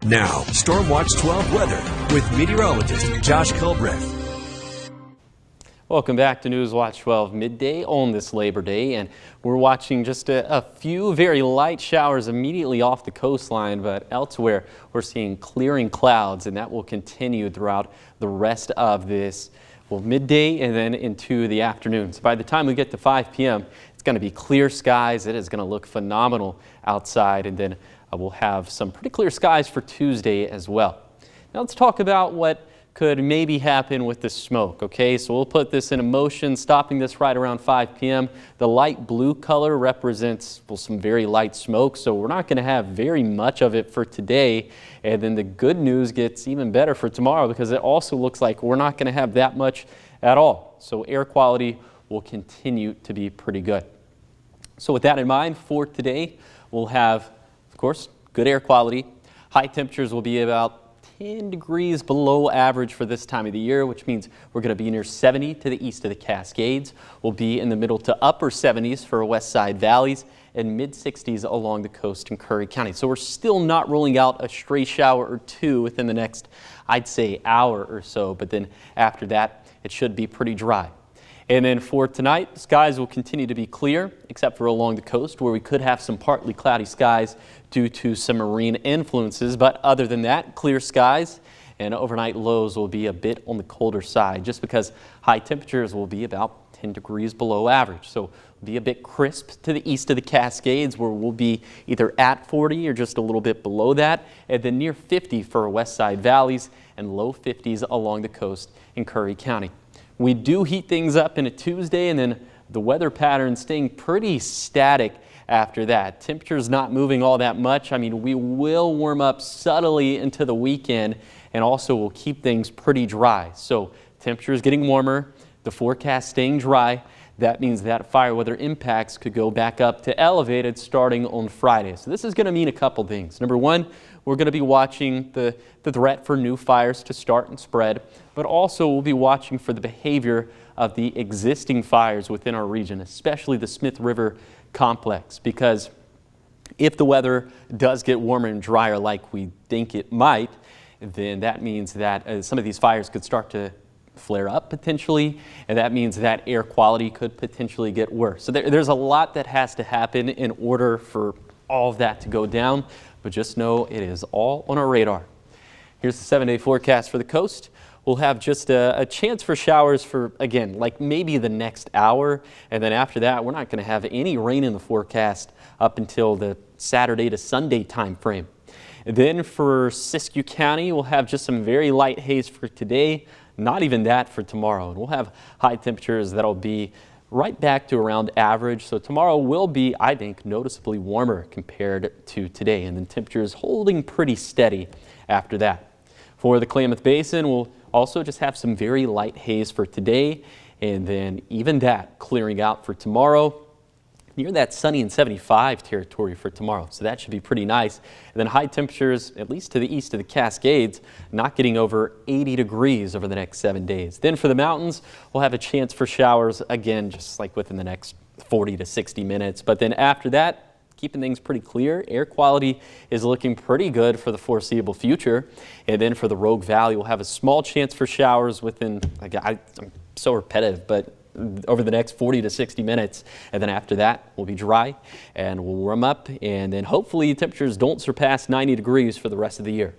Now, Stormwatch 12 weather with meteorologist Josh Culbreth. Welcome back to Newswatch 12 midday on this Labor Day, and we're watching just a few very light showers immediately off the coastline, but elsewhere we're seeing clearing clouds, and that will continue throughout the rest of this midday and then into the afternoon. So by the time we get to 5 p.m., it's going to be clear skies. It is going to look phenomenal outside, and then we'll have some pretty clear skies for Tuesday as well. Now let's talk about what could maybe happen with the smoke. Okay, so we'll put this in motion, stopping this right around 5 p.m. The light blue color represents some very light smoke, so we're not going to have very much of it for today. And then the good news gets even better for tomorrow, because it also looks like we're not going to have that much at all. So air quality will continue to be pretty good. So with that in mind, for today, we'll have, of course, good air quality. High temperatures will be about 10 degrees below average for this time of the year, which means we're going to be near 70 to the east of the Cascades. We'll be in the middle to upper 70s for west side valleys and mid 60s along the coast in Curry County. So we're still not ruling out a stray shower or two within the next, I'd say, hour or so. But then after that, it should be pretty dry. And then for tonight, the skies will continue to be clear, except for along the coast, where we could have some partly cloudy skies due to some marine influences. But other than that, clear skies, and overnight lows will be a bit on the colder side, just because high temperatures will be about 10 degrees below average. So it'll be a bit crisp to the east of the Cascades, where we'll be either at 40 or just a little bit below that, and then near 50 for west side valleys and low 50s along the coast in Curry County. We do heat things up into Tuesday, and then the weather pattern staying pretty static after that. Temperatures not moving all that much. I mean, we will warm up subtly into the weekend, and also will keep things pretty dry. So temperatures getting warmer, the forecast staying dry. That means that fire weather impacts could go back up to elevated starting on Friday. So this is going to mean a couple things. Number one, we're going to be watching the threat for new fires to start and spread, but also we'll be watching for the behavior of the existing fires within our region, especially the Smith River complex, because if the weather does get warmer and drier like we think it might, then that means that some of these fires could start to flare up potentially, and that means that air quality could potentially get worse. So there's a lot that has to happen in order for all of that to go down, but just know it is all on our radar. Here's the 7-day forecast for the coast. We'll have just a chance for showers for, again, like maybe the next hour, and then after that we're not going to have any rain in the forecast up until the Saturday to Sunday time frame. And then for Siskiyou County, we'll have just some very light haze for today, not even that for tomorrow. And we'll have high temperatures that'll be right back to around average. So tomorrow will be, I think, noticeably warmer compared to today. And then temperatures holding pretty steady after that. For the Klamath Basin, we'll also just have some very light haze for today. And then even that clearing out for tomorrow. Near that sunny and 75 territory for tomorrow, so that should be pretty nice. And then high temperatures, at least to the east of the Cascades, not getting over 80 degrees over the next 7 days. Then for the mountains, we'll have a chance for showers again, just like within the next 40 to 60 minutes. But then after that, keeping things pretty clear. Air quality is looking pretty good for the foreseeable future. And then for the Rogue Valley, we'll have a small chance for showers within, I'm so repetitive, but over the next 40 to 60 minutes. And then after that, we'll be dry and we'll warm up, and then hopefully temperatures don't surpass 90 degrees for the rest of the year.